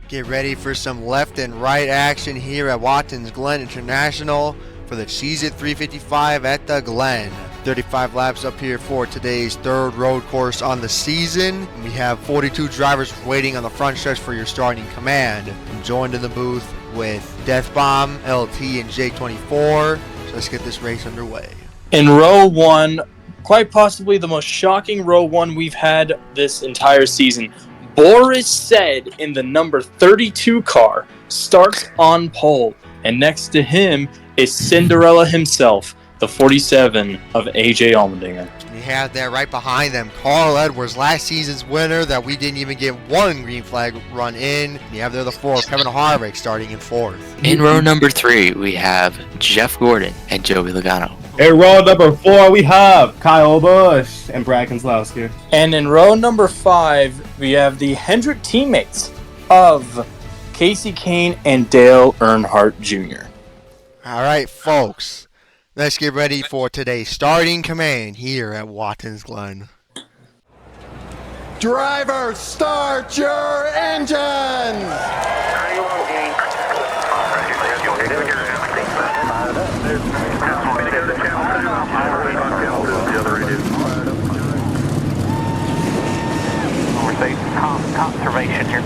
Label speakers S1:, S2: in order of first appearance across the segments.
S1: Get ready for some left and right action here at Watkins Glen International for the Cheez-It 355 at the Glen. 35 laps up here for today's third road course on the season. We have 42 drivers waiting on the front stretch for your starting command. I'm joined in the booth with Deathbomb, LT, and Jake24. So let's get this race underway.
S2: In row one, quite possibly the most shocking row one we've had this entire season. Boris Said in the number 32 car starts on pole, and next to him is Cinderella himself, the 47 of AJ Allmendinger.
S1: You have that right behind them, Carl Edwards, last season's winner that we didn't even get one green flag run in. You have there the fourth, Kevin Harvick starting in fourth.
S3: In row number 3, we have Jeff Gordon and Joey Logano.
S4: In row number 4, we have Kyle Busch and Brad Keselowski.
S2: And in row number 5, we have the Hendrick teammates of Kasey Kahne and Dale Earnhardt Jr.
S1: All right, folks, let's get ready for today's starting command here at Watkins Glen.
S5: Drivers, start your engines!
S6: Conservation here.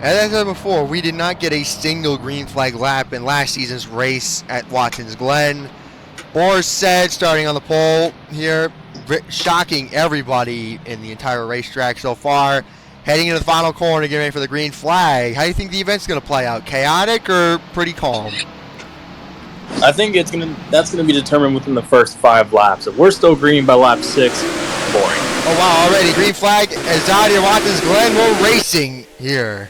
S1: As I said before, we did not get a single green flag lap in last season's race at Watkins Glen. Boris Said starting on the pole here, shocking everybody in the entire racetrack so far. Heading into the final corner, getting ready for the green flag. How do you think the event's going to play out? Chaotic or pretty calm?
S2: I think that's gonna be determined within the first 5 laps. If we're still green by lap 6, boring.
S1: Oh wow, already green flag is out here. Watkins Glen, we're racing here.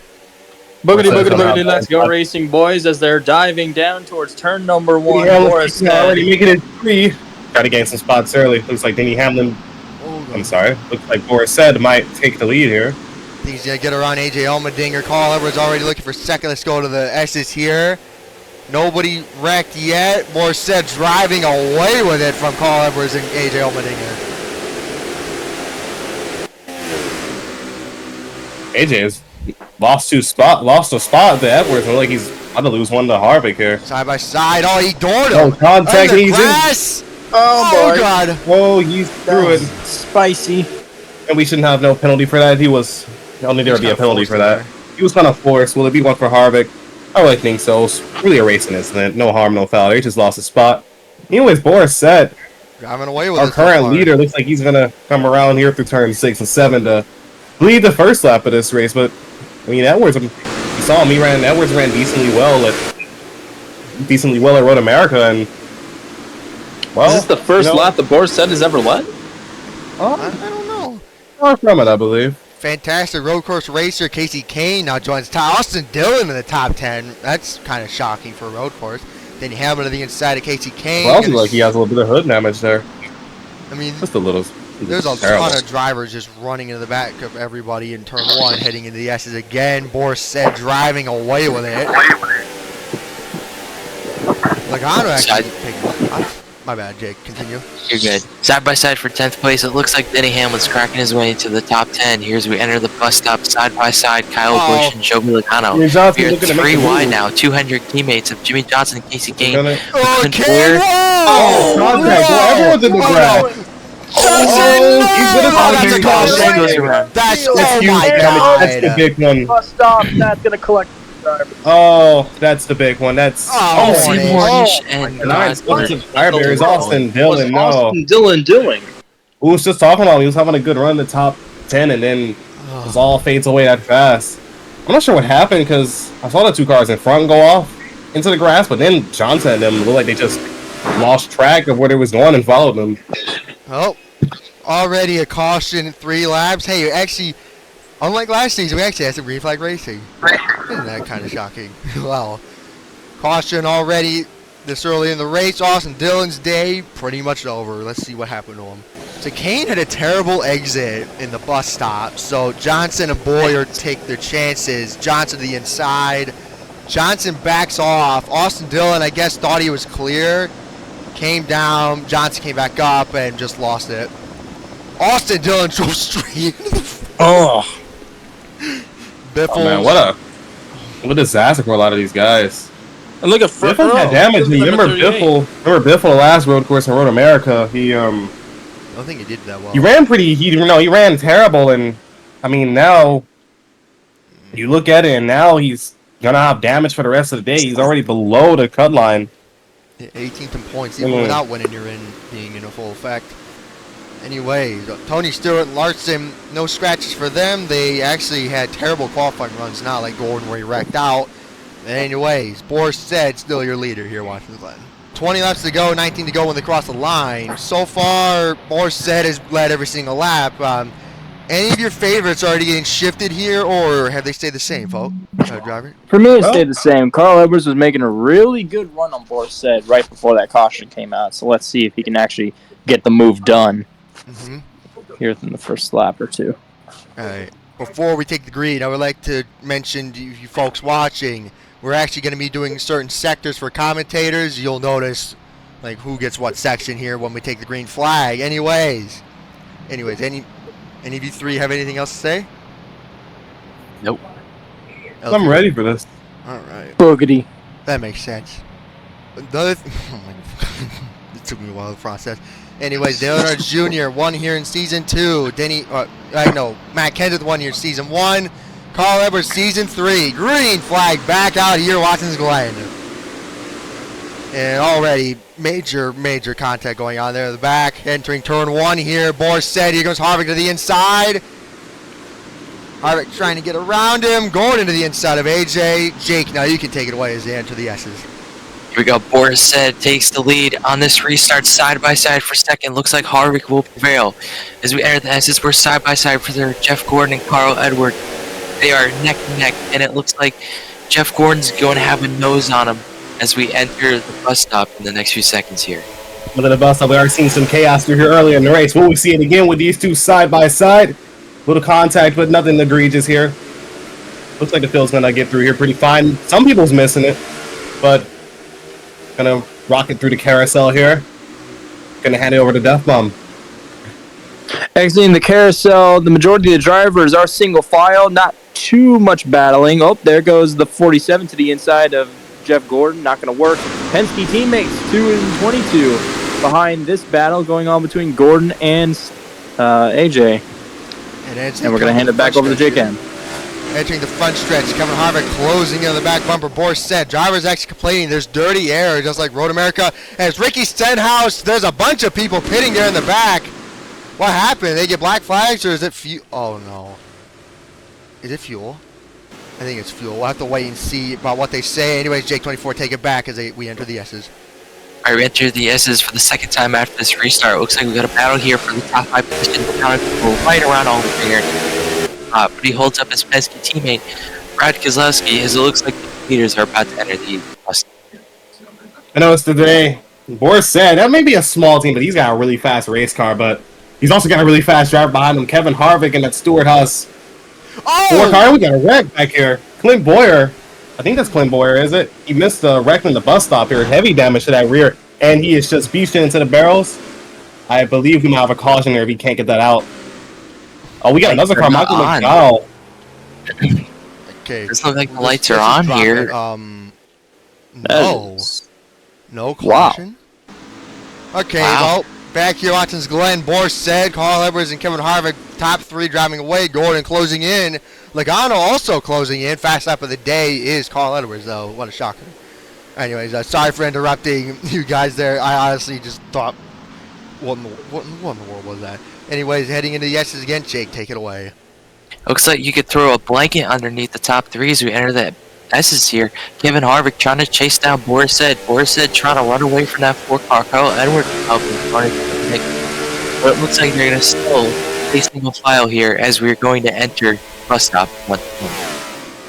S2: Boogity, boogity, boogity, let's go racing, boys, as they're diving down towards turn number 1. Boris
S4: already making it 3. Try to gain some spots early. Looks like Denny Hamlin, looks like Boris Said might take the lead here.
S1: He's going to get around AJ Allmendinger. Carl Edwards already looking for second. Let's go to the S's here. Nobody wrecked yet. Boris Said driving away with it from Carl Edwards and AJ Allmendinger.
S4: AJ has lost a spot to Edwards. Look like he's about to lose one to Harvick here.
S1: Side by side. Oh, he doored him.
S4: Oh, contact.
S1: And the
S4: He's
S1: grass.
S2: Oh, boy.
S1: God.
S4: Oh, he's through it.
S2: Spicy.
S4: And we shouldn't have no penalty for that. Only there would be a penalty for that. He was kind of forced. Will it be one for Harvick? I really think so. It's really a racing incident. No harm, no foul. He just lost his spot. Anyways, Boris Said,
S1: Driving away with
S4: our current leader, looks like he's going to come around here through turn 6 and 7 to lead the first lap of this race. But, I mean, Edwards, you saw him. Edwards ran decently well at Road America. And, well,
S2: is this the first lap that Boris Said has ever led?
S1: I don't know.
S4: Far from it, I believe.
S1: Fantastic road course racer Kasey Kahne now joins Austin Dillon in the top 10. That's kind of shocking for a road course. Then Hamlin to the inside of Kasey Kahne.
S4: Well, also like he has a little bit of hood damage there.
S1: I mean,
S4: just a little.
S1: There's a ton of drivers just running into the back of everybody in turn 1, heading into the S's again. Boris Said driving away with it. Logano actually taking it. My bad, Jake. Continue.
S3: You're good. Side by side for 10th place, it looks like Denny Hamlin's cracking his way into the top 10. Here as we enter the bus stop, side by side, Kyle Busch and Joey Logano. We are 3 wide now. 200 teammates of Jimmie Johnson and Kasey Kahne.
S1: Oh,
S3: Clint Bowyer.
S4: Contact. Everyone's in the grass.
S1: That's a caution. That's my God.
S4: That's the big one.
S2: Bus stop. That's gonna collect.
S4: Oh, that's the big one. That's
S3: and
S4: nice. Fire Bears, Austin Dillon. No.
S2: Austin Dillon doing?
S4: We was just talking about. He was having a good run in the top 10, and then it all fades away that fast. I'm not sure what happened because I saw the 2 cars in front go off into the grass, but then Johnson and them looked like they just lost track of where they was going and followed them.
S1: Oh, already a caution, 3 laps. Hey, actually, unlike last season, we actually had some green flag racing. Isn't that kind of shocking? Well, Caution already this early in the race. Austin Dillon's day pretty much over. Let's see what happened to him. So Kahne had a terrible exit in the bus stop. So Johnson and Bowyer take their chances. Johnson to the inside. Johnson backs off. Austin Dillon, I guess, thought he was clear. Came down. Johnson came back up and just lost it. Austin Dillon drove straight.
S4: Oh
S1: Biffles.
S4: man, what a disaster for a lot of these guys.
S2: And look at
S4: Biffle had damage. Remember Biffle last road course in Road America. He
S1: I don't think he did that well.
S4: He ran pretty. He ran terrible, and I mean now you look at it, and now he's gonna have damage for the rest of the day. He's already below the cut line.
S1: 18th in points, even without winning, you're being in a full effect. Anyways, Tony Stewart and Larson, no scratches for them. They actually had terrible qualifying runs, not like Gordon where he wrecked out. Anyways, Boris said still your leader here, Watkins Glen. 20 laps to go, 19 to go when they cross the line. So far, Boris said has led every single lap. Any of your favorites already getting shifted here, or have they stayed the same, folks? Driver?
S2: For me, it stayed the same. Carl Edwards was making a really good run on Boris said right before that caution came out. So let's see if he can actually get the move done here in the first lap or two.
S1: All right. Before we take the green, I would like to mention to you folks watching, we're actually going to be doing certain sectors for commentators. You'll notice like who gets what section here when we take the green flag. Anyways, any of you three have anything else to say?
S3: Nope.
S4: I'm ready for this.
S1: All right.
S2: Boogity.
S1: That makes sense. Oh my God. It took me a while to process. Anyways, Earnhardt Jr. won here in Season 2. Matt Kenseth won here in Season 1. Carl Edwards Season 3. Green flag back out here, Watkins Glen. And already major contact going on there in the back. Entering turn 1 here. Boris said here goes Harvick to the inside. Harvick trying to get around him. Going into the inside of AJ. Jake, now you can take it away as they enter the S's.
S3: Here we go. Boris said takes the lead on this restart side by side for second. Looks like Harvick will prevail. As we enter the S's, we're side by side for their Jeff Gordon and Carl Edwards. They are neck and neck, and it looks like Jeff Gordon's going to have a nose on him as we enter the bus stop in the next few seconds here.
S4: But at the bus stop, we already seen some chaos through here earlier in the race. Will we see it again with these two side by side? Little contact, but nothing egregious here. Looks like the field's gonna get through here pretty fine. Some people's missing it, but gonna rocket through the carousel here. Gonna hand it over to Death Bomb.
S2: Exiting the carousel, the majority of the drivers are single file, not too much battling. Oh, there goes the 47 to the inside of Jeff Gordon, not going to work. Penske teammates 2 and 22 behind this battle going on between Gordon and AJ. And we're going to hand it back over to JKM.
S1: Entering the front stretch, Kevin Harvick closing in on the back bumper. Boris said drivers actually complaining there's dirty air, just like Road America. And it's Ricky Stenhouse. There's a bunch of people pitting there in the back. What happened? They get black flags, or is it fuel? Oh no. Is it fuel? I think it's fuel. We'll have to wait and see about what they say. Anyways, Jake 24, take it back as we enter the S's.
S3: All right, we enter the S's for the second time after this restart. Looks like we got a battle here for the top 5 position. We're right around all the here. But he holds up his Penske teammate, Brad Keselowski, as it looks like the leaders are about to enter the bus.
S4: I know it's today. Boris said that may be a small team, but he's got a really fast race car, but he's also got a really fast driver behind him, Kevin Harvick and that Stewart Haas. Oh! Car, we got a wreck back here. Clint Bowyer. I think that's Clint Bowyer, is it? He missed the wreck in the bus stop here. Heavy damage to that rear. And he is just beached into the barrels. I believe we might have a caution there if he can't get that out. Oh, we got another car. Michael McDowell.
S1: Okay.
S3: Doesn't look like the lights are on here.
S1: No. No caution. Wow. Okay, well, back here, Watkins Glen, Boris said, Carl Edwards and Kevin Harvick, top 3 driving away. Gordon closing in. Logano also closing in. Fast lap of the day is Carl Edwards, though. What a shocker. Anyways, sorry for interrupting you guys there. I honestly just thought, what in the world was that? Anyways, heading into the S's again. Jake, take it away.
S3: Looks like you could throw a blanket underneath the top 3 as we enter the S's here. Kevin Harvick trying to chase down Boris said trying to run away from that 4 car. Carl Edwards helping. But it looks like they're going to still stay single file here as we're going to enter bus stop 1.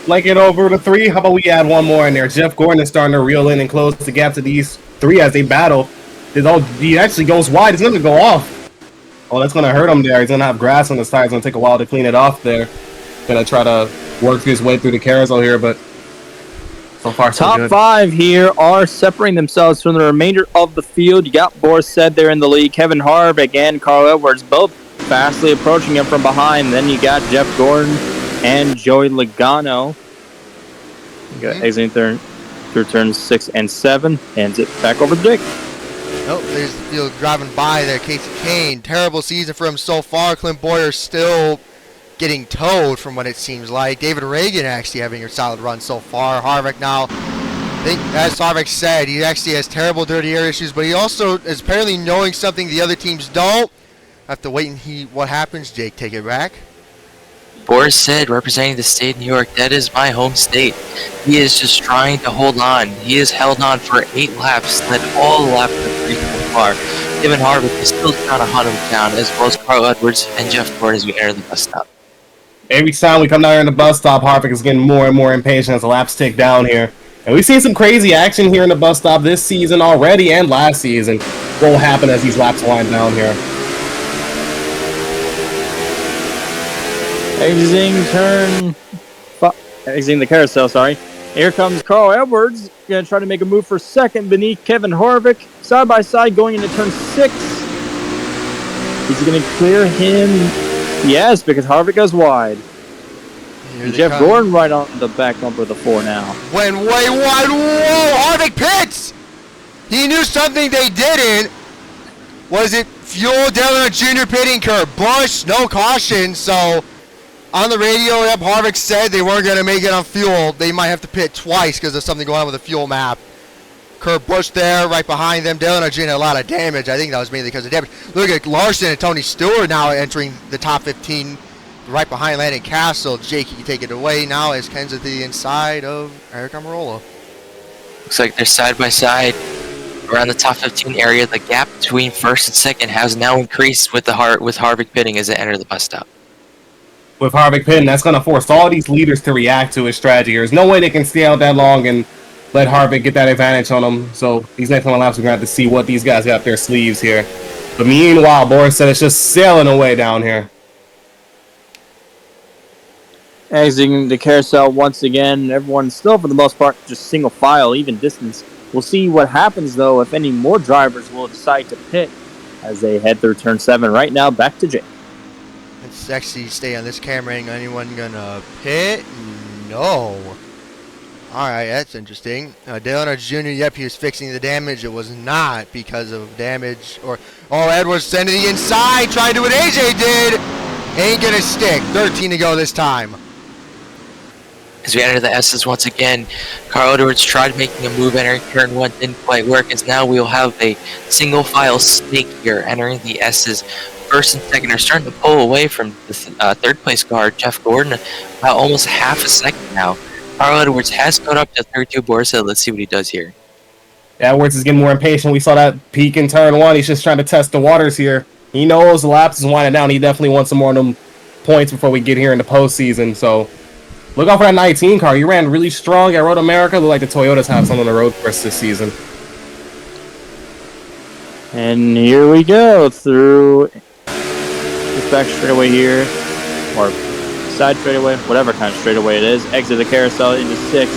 S4: Like it over to 3. How about we add one more in there? Jeff Gordon is starting to reel in and close the gap to these 3 as they battle. He actually goes wide. It's going to go off. Oh, that's going to hurt him there. He's going to have grass on his tires. It's going to take a while to clean it off there. Going to try to work his way through the carousel here, but so far so
S2: Top
S4: good.
S2: 5 here are separating themselves from the remainder of the field. You got Boris said there in the lead. Kevin Harvick and Carl Edwards both fastly approaching him from behind. Then you got Jeff Gordon and Joey Logano. You got exiting through turns 6 and 7. Hands it back over to Jake.
S1: Nope, there's the field driving by there. Kasey Kahne, terrible season for him so far. Clint Bowyer still getting towed from what it seems like. David Reagan actually having a solid run so far. Harvick now, I think, as Harvick said, he actually has terrible dirty air issues, but he also is apparently knowing something the other teams don't. Have to wait and see what happens. Jake, take it back.
S3: Boris said, representing the state of New York, that is my home state. He is just trying to hold on. He has held on for 8 laps, led all the laps of the free car. Kevin Harvick is still trying to hunt him down, as well as Carl Edwards and Jeff Gordon as we enter the bus stop.
S4: Every time we come down here in the bus stop, Harvick is getting more and more impatient as the laps tick down here. And we've seen some crazy action here in the bus stop this season already and last season. What will happen as these laps wind down here?
S2: Exiting the carousel, sorry. Here comes Carl Edwards. Going to try to make a move for second beneath Kevin Harvick. Side by side going into turn 6. Is he going to clear him? Yes, because Harvick goes wide. Jeff Gordon right on the back bumper of the 4 now.
S1: Went way wide. Whoa! Harvick pits! He knew something they didn't. Was it fuel? Earnhardt Jr. pitting curb. Busch, no caution, so on the radio, Harvick said they weren't going to make it on fuel. They might have to pit twice because of something going on with the fuel map. Kurt Busch there, right behind them. Earnhardt Jr. had a lot of damage. I think that was mainly because of damage. Look at Larson and Tony Stewart now entering the top 15, right behind Landon Castle. Jake, you can take it away now as Kenseth to the inside of Eric Almirola.
S3: Looks like they're side by side around the top 15 area. The gap between first and second has now increased with Harvick pitting as they enter the bus stop.
S4: With Harvick pitting, that's going to force all these leaders to react to his strategy. There's no way they can stay out that long and let Harvick get that advantage on them. So these next 1 laps, we're going to have to see what these guys got up their sleeves here. But meanwhile, Boris said it's just sailing away down here.
S2: Exiting the carousel once again. Everyone's still, for the most part, just single file, even distance. We'll see what happens, though, if any more drivers will decide to pit as they head through turn 7. Right now, back to Jake.
S1: Let's actually stay on this camera. Ain't anyone gonna pit? No. Alright, that's interesting. Earnhardt Jr., yep, he was fixing the damage. It was not because of damage. Edwards sent to the inside. Trying to do what AJ did. Ain't gonna stick. 13 to go this time.
S3: As we enter the S's once again, Carl Edwards tried making a move entering turn 1, didn't quite work, as now we'll have a single file snake here entering the S's. First and second are starting to pull away from the third place car, Jeff Gordon, about almost half a second now. Carl Edwards has caught up to 32 Boris. Let's see what he does here.
S4: Edwards is getting more impatient. We saw that peak in turn 1. He's just trying to test the waters here. He knows the laps is winding down. He definitely wants some more of them points before we get here in the postseason. So look out for that 19 car. You ran really strong at Road America. Look like the Toyotas have some on the road for us this season.
S2: And here we go through this back straightaway here, or side straightaway, whatever kind of straightaway it is. Exit the carousel into 6.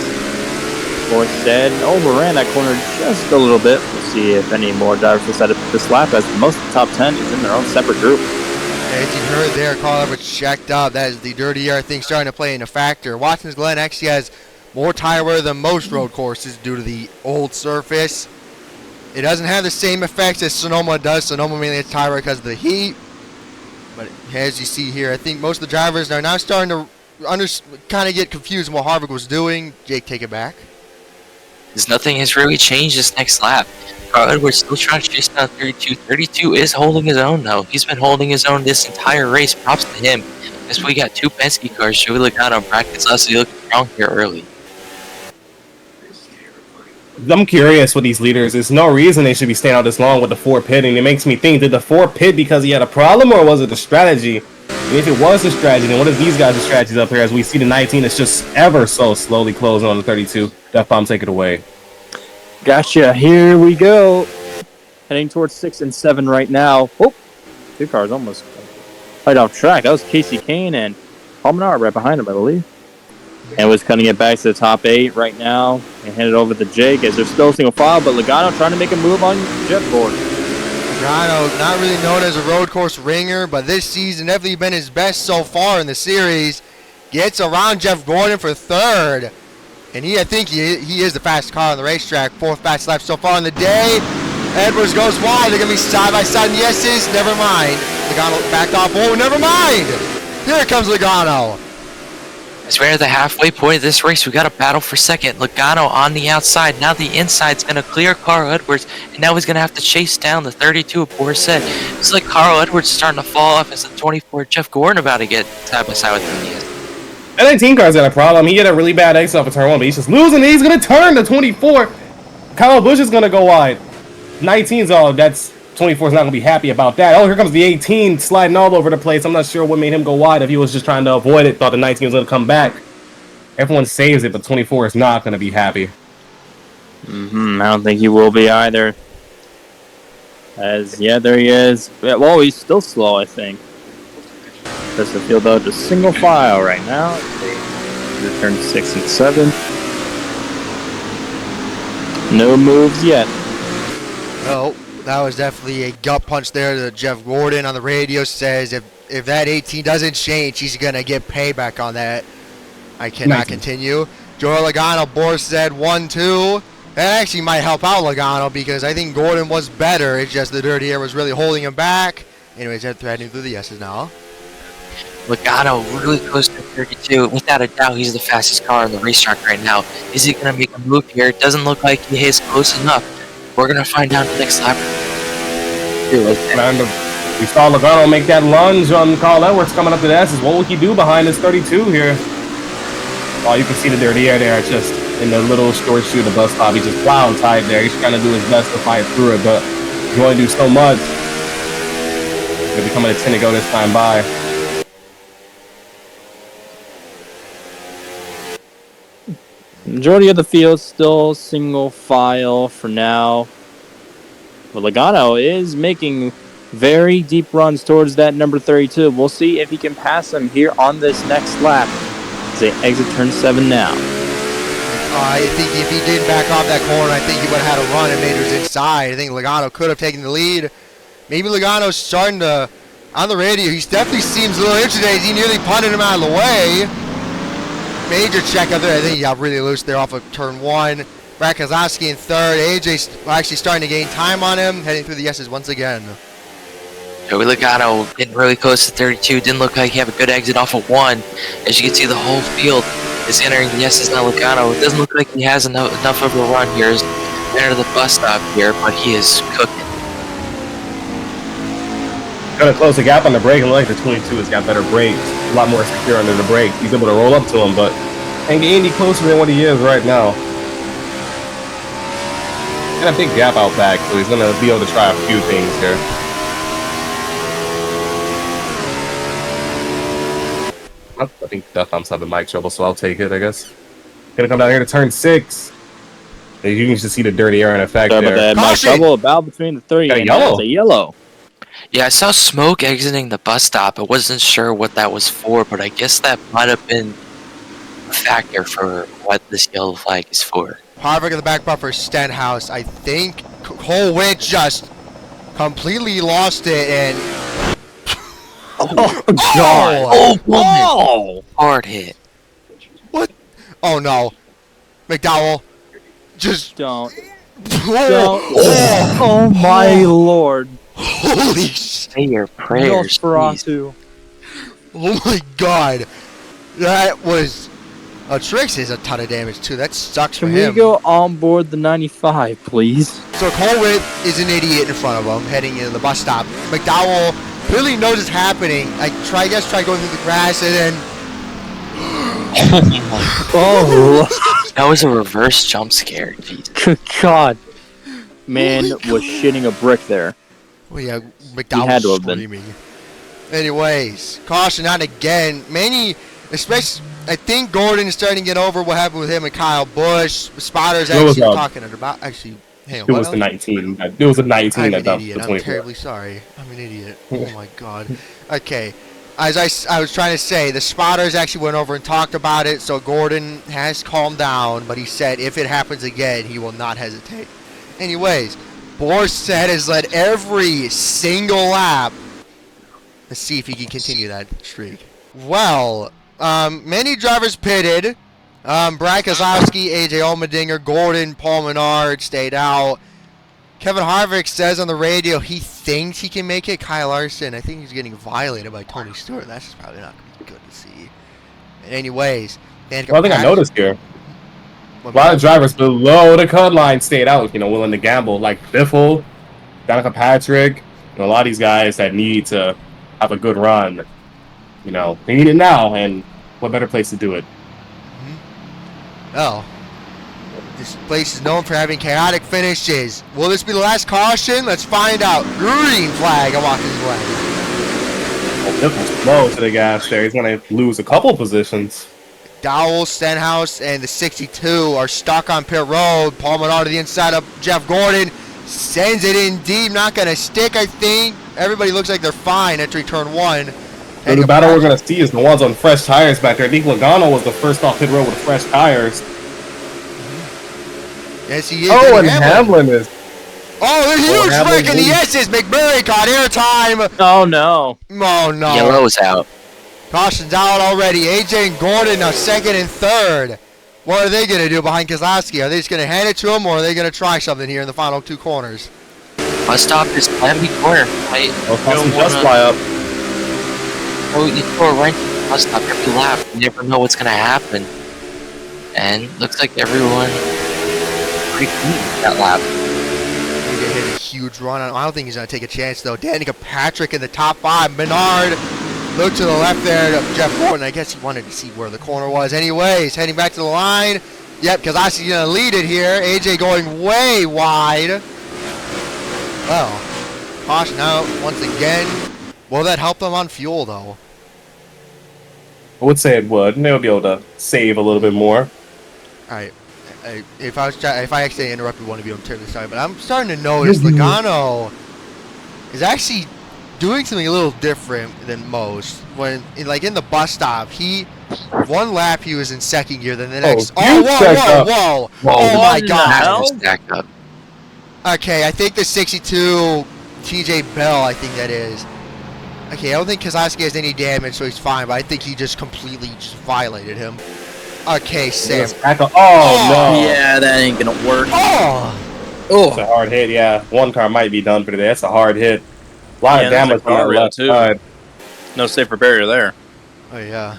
S2: Boris said overran that corner just a little bit. We'll see if any more drivers decide to put this lap, as most of the top 10 is in their own separate group.
S1: As you heard there, Carl Edwards checked up. That is the dirty air thing starting to play in a factor. Watkins Glen actually has more tire wear than most road courses due to the old surface. It doesn't have the same effects as Sonoma does. Sonoma mainly has tire wear because of the heat. But as you see here, I think most of the drivers are now starting to kind of get confused in what Harvick was doing. Jake, take it back.
S3: Because nothing has really changed this next lap. Carl Edwards still trying to chase down 32. 32 is holding his own, though. He's been holding his own this entire race. Props to him. As we got 2 Penske cars, Joey Logano and Brad Keselowski looking strong here early.
S4: I'm curious with these leaders. There's no reason they should be staying out this long with the 4 pitting. It makes me think, did the 4 pit because he had a problem, or was it the strategy? And if it was a strategy, then what is these guys' strategies up here as we see the 19 is just ever so slowly closing on the 32. Death Bomb, take it away.
S2: Gotcha. Here we go. Heading towards 6 and 7 right now. Oh, 2 cars almost right off track. That was Kasey Kahne and Palmer right behind him, I believe. And was cutting it back to the top 8 right now. And hand it over to Jake as they're still single file, but Logano trying to make a move on Jeff Gordon.
S1: Logano, not really known as a road course ringer, but this season definitely been his best so far in the series. Gets around Jeff Gordon for 3rd. And I think he is the fastest car on the racetrack. 4th fastest lap so far in the day. Edwards goes wide. They're going to be side by side in yeses. Never mind. Logano backed off. Oh, never mind. Here comes Logano.
S3: As we're at the halfway point of this race, we got a battle for second. Logano on the outside. Now the inside's going to clear Carl Edwards, and now he's going to have to chase down the 32 of Borisset. It's like Carl Edwards is starting to fall off as the 24 Jeff Gordon about to get side by side with him.
S4: That 18 car's got a problem. He had a really bad exit off of turn 1, but he's just losing. He's going to turn the 24. Kyle Busch is going to go wide. 19's all. That's 24's not going to be happy about that. Oh, here comes the 18 sliding all over the place. I'm not sure what made him go wide if he was just trying to avoid it. Thought the 19 was going to come back. Everyone saves it, but 24 is not going to be happy.
S2: I don't think he will be either. Yeah, there he is. Yeah, well, he's still slow, I think. That's the field though, just single file right now. They turn 6 and 7. No moves yet.
S1: Oh, that was definitely a gut punch there to Jeff Gordon. On the radio says if that 18 doesn't change, he's going to get payback on that. I cannot continue. Joe Logano, Boris said 1-2. That actually might help out Logano because I think Gordon was better. It's just the dirty air was really holding him back. Anyways, they're threading through the yeses now.
S3: Logano really close to 32. Without a doubt, he's the fastest car on the racetrack right now. Is he going to make a move here? It doesn't look like he is close enough. We're going to find out next lap.
S4: We saw Logano make that lunge on Carl Edwards coming up to the S's. What will he do behind this 32 here? Oh, you can see the dirty air there. It's just in the little short shoe, the bus stop. He's just plowing tight there. He's trying to do his best to fight through it, but he's going to do so much. He'll be coming to 10 to go this time by.
S2: Majority of the field still single file for now. But Logano is making very deep runs towards that number 32. We'll see if he can pass him here on this next lap. As they exit turn 7 now.
S1: I think if he didn't back off that corner, I think he would have had a run and made it inside. I think Logano could have taken the lead. Maybe Logano's starting to, on the radio, he definitely seems a little interested. He nearly punted him out of the way. Major check out there. I think he got really loose there off of turn 1. Brad Keselowski in 3rd. AJ's actually starting to gain time on him, heading through the yeses once again.
S3: Joey Logano getting really close to 32. Didn't look like he had a good exit off of 1. As you can see, the whole field is entering the yeses now. Logano, it doesn't look like he has enough of a run here. He's enter the bus stop here, but he is cooking.
S4: Gonna close the gap on the brake, and like the 22 has got better brakes, a lot more secure under the brake. He's able to roll up to him, but and get any closer than what he is right now. And a big gap out back, so he's gonna be able to try a few things here. I think Death Bomb's having mic trouble, so I'll take it, I guess. Gonna come down here to turn 6. You can just see the dirty air in effect there.
S2: Mic trouble about between the 3 and
S4: yellow.
S2: a yellow.
S3: Yeah, I saw smoke exiting the bus stop. I wasn't sure what that was for, but I guess that might have been a factor for what this yellow flag is for.
S1: Harvick in the back buffer, Stenhouse. I think Cole Witt just completely lost it and...
S2: Oh, God.
S3: Oh! Hard hit.
S1: What? Oh, no. McDowell. Just...
S2: Don't.
S1: Oh,
S2: my Lord.
S1: Holy shit.
S3: Say your prayers, please.
S1: Oh, my God. That was... Truex is a ton of damage, too. That sucks for him.
S2: Can we go on board the 95, please?
S1: So Colwitt is an idiot in front of him, heading into the bus stop. McDowell clearly knows it's happening. I guess try going through the grass, and then...
S2: Oh!
S3: That was a reverse jump scare. Jesus.
S2: Good God. Man was shitting a brick there.
S1: Well, yeah, McDowell
S2: had to have
S1: screaming. Anyways, caution out again. Many, especially, I think Gordon is starting to get over what happened with him and Kyle Busch. Spotters actually talking about. Actually, hang on.
S4: It was the 19. It was a 19
S1: I'm
S4: that
S1: an
S4: dumped
S1: idiot.
S4: the
S1: I'm
S4: 24.
S1: terribly sorry. I'm an idiot. Oh my god. Okay. As I was trying to say, the spotters actually went over and talked about it, so Gordon has calmed down, but he said if it happens again, he will not hesitate. Anyways, Borset has led every single lap. Let's see if he can continue that streak. Well, many drivers pitted. Brad Keselowski, AJ Allmendinger, Gordon, Paul Menard stayed out. Kevin Harvick says on the radio he thinks he can make it. Kyle Larson, I think he's getting violated by Tony Stewart. That's probably not going to be good to see. Anyways,
S4: well, I think I noticed here. A lot of drivers below the cut line stayed out, willing to gamble. Like Biffle, Danica Patrick, a lot of these guys that need to have a good run. They need it now, and what better place to do it?
S1: Oh. This place is known for having chaotic finishes. Will this be the last caution? Let's find out. Green flag at Watkins Glen.
S4: Biffle's low to the gas there. He's going to lose a couple positions.
S1: Dowell, Stenhouse, and the 62 are stuck on pit road. Paul Menard to the inside of Jeff Gordon. Sends it in deep. Not going to stick, I think. Everybody looks like they're fine entering turn 1.
S4: So the battle we're going to see is the ones on fresh tires back there. I think Logano was the first off pit road with fresh tires.
S1: Yes, he is.
S4: Oh, and Hamlin is.
S1: Oh, there's a huge wreck in the S's. McMurray caught airtime.
S2: Oh, no.
S1: Oh, no.
S3: Yellow's out.
S1: Caution's out already. AJ and Gordon now second and third. What are they going to do behind Keselowski? Are they just going to hand it to him, or are they going to try something here in the final 2 corners?
S3: Bus stop is Plan B corner.
S4: Just fly up.
S3: Oh, you throw a right to the bus stop every lap. You never know what's going to happen. And looks like everyone pretty clean that lap.
S1: AJ hit a huge run. I don't think he's going to take a chance, though. Danica Patrick in the top 5. Menard looked to the left there to Jeff Gordon. I guess he wanted to see where the corner was. Anyways, heading back to the line. Yep, Keselowski's going to lead it here. AJ going way wide. Well, caution out once again. Will that help them on fuel, though?
S4: I would say it would. And they would be able to save a little bit more.
S1: All right. If I accidentally interrupted one of you, I'm terribly sorry. But I'm starting to notice Logano is actually doing something a little different than most. When, in the bus stop, one lap he was in second gear, then the next. Whoa! Oh my God! Okay, I think the 62 TJ Bell, I think that is. Okay, I don't think Keselowski has any damage, so he's fine, but I think he just completely violated him. Okay, Sam.
S4: Oh, no.
S2: Yeah, that ain't gonna work.
S4: It's a hard hit, yeah. One car might be done for today. That's a hard hit. A lot of damage on the left side.
S2: No safer barrier there.
S1: Oh, yeah.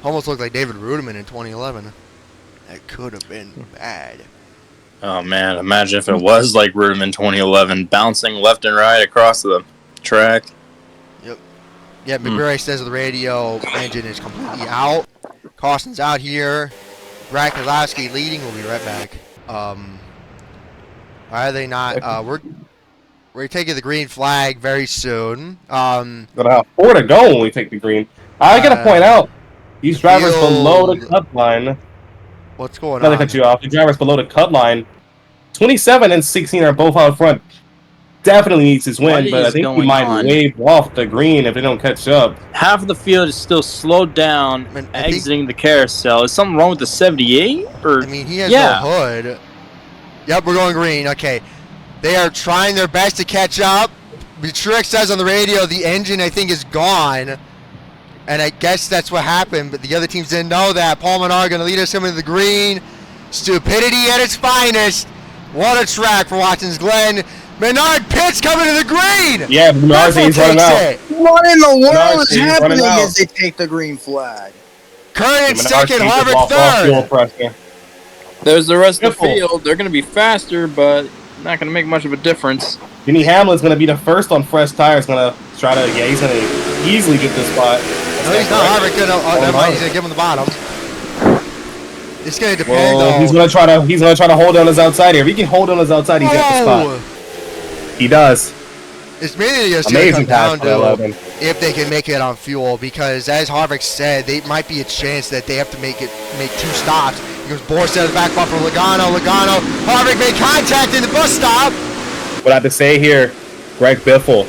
S1: Almost looked like David Rudiman in 2011. That could have been bad.
S2: Oh, man. Imagine if it was like Rudiman 2011, bouncing left and right across the track.
S1: Yeah, McMurray says on the radio, engine is completely out. Caution's out here. Brad Keselowski leading. We'll be right back. Are they not? We're taking the green flag very soon.
S4: Gonna have 4 to go when we take the green. I gotta point out, these drivers below the cut line.
S1: What's going
S4: on?
S1: Let
S4: me cut you off. The drivers below the cut line, 27 and 16 are both out front. Definitely needs his win, but I think he might wave off the green if they don't catch up.
S2: Half of the field is still slowed down, exiting the carousel. Is something wrong with the 78?
S1: I mean, he has no hood. Yep, we're going green. Okay. They are trying their best to catch up. Truex says on the radio the engine, I think, is gone. And I guess that's what happened, but the other teams didn't know that. Paul Menard going to lead us into the green. Stupidity at its finest. What a track for Watkins Glen. Menard pits coming to the green.
S4: Yeah, Menard takes running out.
S7: What in the world is happening as they take the green flag?
S1: Curran in second, Harvick third.
S2: There's the rest of the field. They're going to be faster, but not going to make much of a difference.
S4: Denny Hamlin's going to be the first on fresh tires. Going to try to, he's going to easily get this spot.
S1: No, he's not. Harvick he's going to give him the bottom. It's going to depend, though.
S4: He's going to try to hold on his outside here. If he can hold on his outside, he's got the spot. He does.
S1: It's mainly just going to come down to if they can make it on fuel, because as Harvick said, they might be a chance that they have to make 2 stops. Because Boris at the back bumper, Logano, Harvick made contact in the bus stop.
S4: What I have to say here, Greg Biffle,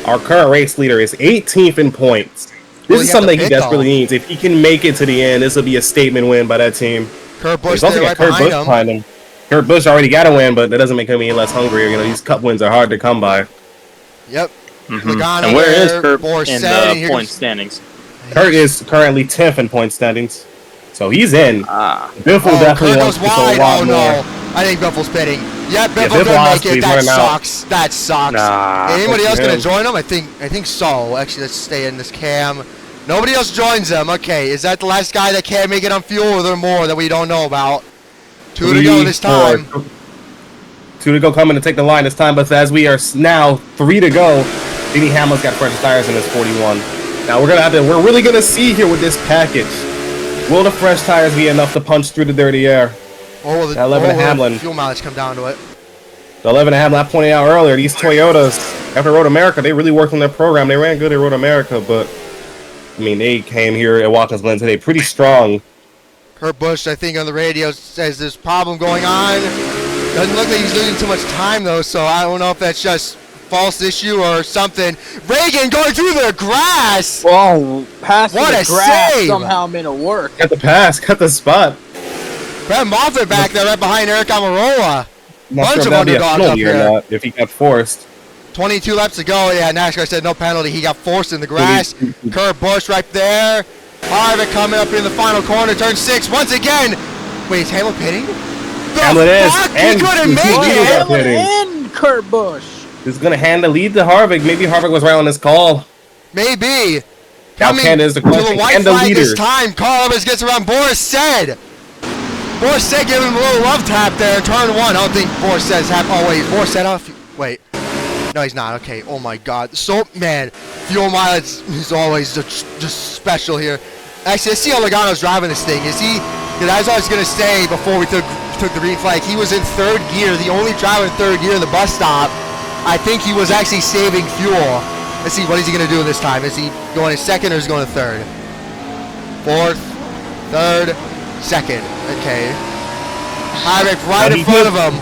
S4: our current race leader, is 18th in points. This is something he desperately needs. If he can make it to the end, this will be a statement win by that team.
S1: Kurt Busch right behind him.
S4: Kurt Busch already got a win, but that doesn't make him any less hungry. You know, these cup wins are hard to come by.
S1: Yep.
S2: Logano and where is Kurt in the point standings?
S4: Kurt is currently 10th in point standings, so he's in. Biffle definitely wants to go a lot more.
S1: I think Biffle's pitting. Yeah, Biffle gonna make it. That sucks. That sucks. Anybody else gonna join him? I think so. Actually, let's stay in this cam. Nobody else joins them. Okay, is that the last guy that can't make it on fuel, or are there more that we don't know about? 2 to go this time.
S4: 2 to go, coming to take the line this time, but as we are now 3 to go, Denny Hamlin's got fresh tires in his 41. Now we're really gonna see here with this package. Will the fresh tires be enough to punch through the dirty air?
S1: Or will the
S4: Hamlin
S1: fuel mileage come down to it?
S4: The 11 Hamlin, I pointed out earlier, these Toyotas, after Road America, they really worked on their program. They ran good at Road America, but I mean, they came here at Watkins Glen today pretty strong.
S1: Kurt Busch, I think, on the radio says there's a problem going on. Doesn't look like he's losing too much time, though, so I don't know if that's just false issue or something. Reagan going through the grass!
S7: Whoa, past the grass
S1: save!
S7: Somehow made it work.
S4: Got the pass, got the spot.
S1: Brett Moffitt back there right behind Eric Almirola.
S4: Bunch of underdogs up here. Or not, if he got forced.
S1: 22 laps to go. Yeah, NASCAR said no penalty. He got forced in the grass. Kurt Busch right there. Harvick coming up in the final corner, turn 6 once again. Wait, is Hamlin pitting?
S4: Hamlin is.
S1: He couldn't make it.
S7: Hamlin and Kurt Busch.
S4: He's going to hand the lead to Harvick. Maybe Harvick was right on his call.
S1: Maybe.
S4: Coming
S1: to the white flag this time. Carl Evans gets around Boris Said. Boris Said gave him a little love tap there. Turn 1. I don't think Boris Said's happy. Oh, wait. Boris Said off. Wait. No, he's not. Okay. Oh, my God. So, man, fuel mileage is always just special here. Actually, let's see how Logano's driving this thing. Is he? Because as I was going to say before we took the green flag, he was in 3rd gear, the only driver in 3rd gear in the bus stop. I think he was actually saving fuel. Let's see, what is he going to do this time? Is he going to 2nd or is he going to 3rd? 4th, 3rd, 2nd. Okay. Harvick right in front of him.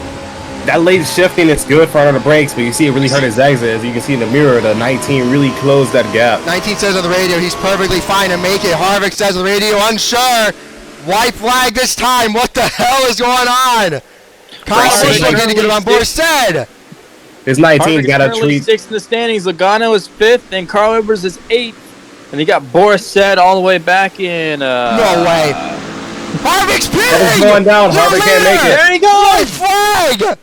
S4: That late shifting is good for under the brakes, but you see it really hurt his exit. As you can see in the mirror, the 19 really closed that gap.
S1: 19 says on the radio he's perfectly fine to make it. Harvick says on the radio, unsure. White flag this time. What the hell is going on? Kyle Busch looking to get him on board. Said.
S4: His 19's got a treat.
S2: 6th in the standings. Logano is 5th, and Carl Evers is 8th. And he got Boris Said all the way back in.
S1: No way. Harvick's pitting.
S4: Harvick's going down. Harvick can't make it.
S1: There he goes. White flag.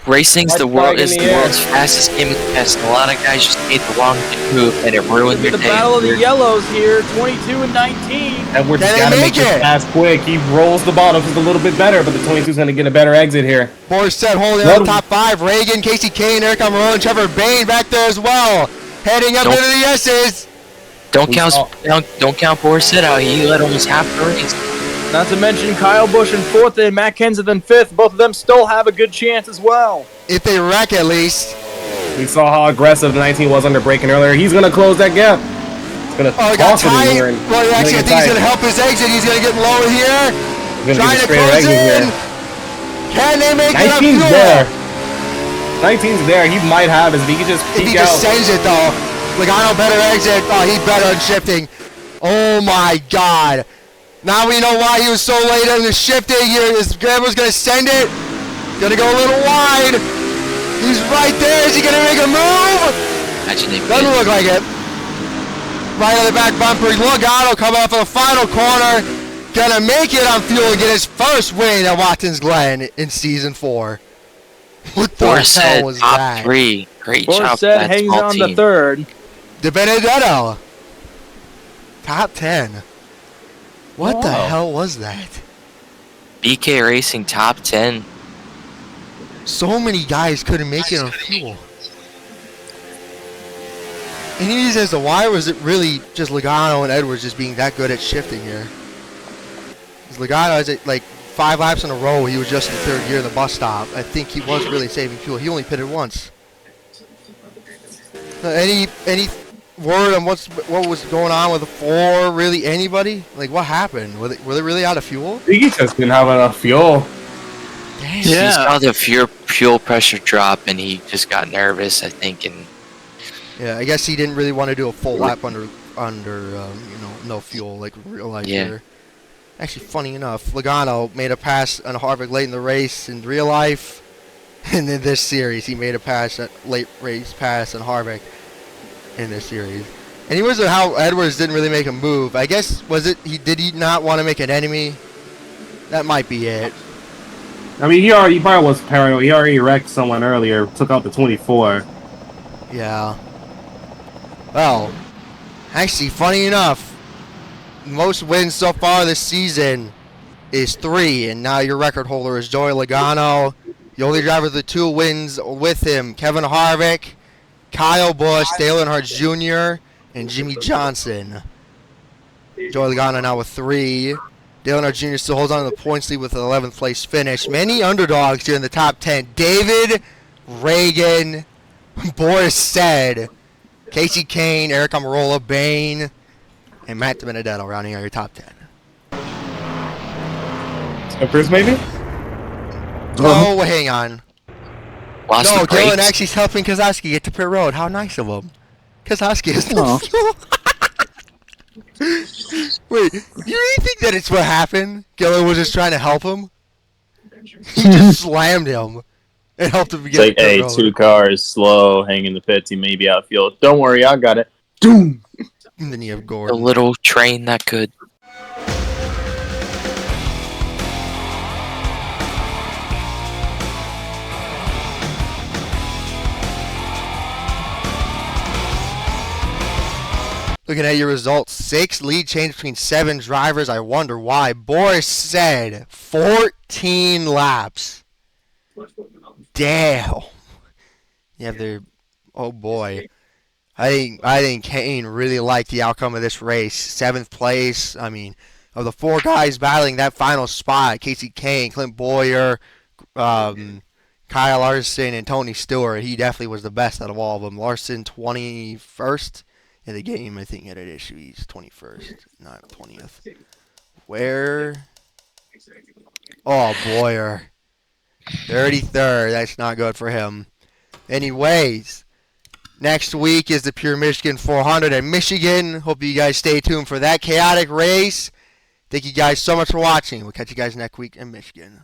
S3: Racing's the world's fastest game of the test. A lot of guys just made the wrong move, and it ruined their day.
S2: The battle of the yellows here, 22 and 19.
S4: Edwards has got to make it pass quick. He rolls the bottom just a little bit better, but the 22's going to get a better exit here.
S1: Boris Said holding on top 5. Reagan, Kasey Kahne, Eric Almirola, and Trevor Bayne back there as well. Heading up into the S's.
S3: Don't count Boris Said out. He led almost half the race.
S2: Not to mention Kyle Busch in 4th and Matt Kenseth in 5th. Both of them still have a good chance as well.
S1: If they wreck at least.
S4: We saw how aggressive the 19 was under braking earlier. He's going to close that gap. He's going to toss it in here.
S1: Well, actually, I think he's going to help his exit. He's going to get lower here. Trying to close in. Can they make it up?
S4: 19's there. 19's there. He might have as if he could just peek out.
S1: If he just sends it, though. Logano better exit. Oh, he's better on shifting. Oh, my God. Now we know why he was so late on the shifting here. His grab was going to send it. Going to go a little wide. He's right there. Is he going to make a move? Doesn't look like it. Right on the back bumper. Logano coming off of the final corner. Going to make it on fuel and get his first win at Watkins Glen in Season 4. What the hell was that?
S3: Top 3. Great job.
S2: Boris Said hangs on the 3rd.
S1: De Benedetto. Top 10. What the hell was that?
S3: BK Racing top 10.
S1: So many guys couldn't make it on fuel. Any as to why was it really just Logano and Edwards just being that good at shifting here? Because Logano has like 5 laps in a row. He was just in 3rd gear in the bus stop. I think he was really saving fuel. He only pitted once. Any word on what was going on with the 4? Really, anybody? Like, what happened? Were they really out of fuel?
S4: I think he just didn't have enough fuel.
S1: Damn.
S3: He saw the fuel pressure drop and he just got nervous, I think, and
S1: Yeah, I guess he didn't really want to do a full lap under no fuel like real life here. Actually, funny enough, Logano made a pass on Harvick late in the race in real life, and in this series he made a late race pass on Harvick in this series. And he was how Edwards didn't really make a move. I guess did he not want to make an enemy? That might be it.
S4: I mean, he probably was paranoid. He already wrecked someone earlier, took out the 24.
S1: Yeah. Well, actually, funny enough, most wins so far this season is 3, and now your record holder is Joey Logano. The only driver with the 2 wins with him, Kevin Harvick, Kyle Busch, Dale Earnhardt Jr., and Jimmie Johnson. Joey Logano now with 3. Dale Earnhardt Jr. still holds on to the points lead with an 11th place finish. Many underdogs here in the top 10. David, Reagan, Boris Said, Kasey Kahne, Eric Almirola, Bain, and Matt DiBenedetto rounding out your top 10.
S4: Slippers, maybe?
S1: Oh, hang on.
S3: lost
S1: No,
S3: the brakes.
S1: Dylan actually helping Keselowski get to pit road. How nice of him. Keselowski is no fuel. Wait, you really think that it's what happened? Gillen was just trying to help him? He just slammed him and helped him get
S8: It's like,
S1: to
S8: hey,
S1: road.
S8: 2 cars, slow, hang in the pits, he may be outfield. Don't worry, I got it. Doom!
S1: And then you have
S3: A
S1: Gordon.
S3: little train that could.
S1: Looking at your results, 6 lead change between 7 drivers. I wonder why. Boris Said 14 laps. Damn. Yeah, they're. Oh boy. I think Kane really liked the outcome of this race. 7th place. I mean, of the 4 guys battling that final spot, Kasey Kahne, Clint Bowyer, Kyle Larson, and Tony Stewart, he definitely was the best out of all of them. Larson 21st. In the game, I think he had an issue. He's 21st, not 20th. Where? Oh, Bowyer. 33rd. That's not good for him. Anyways, next week is the Pure Michigan 400 in Michigan. Hope you guys stay tuned for that chaotic race. Thank you guys so much for watching. We'll catch you guys next week in Michigan.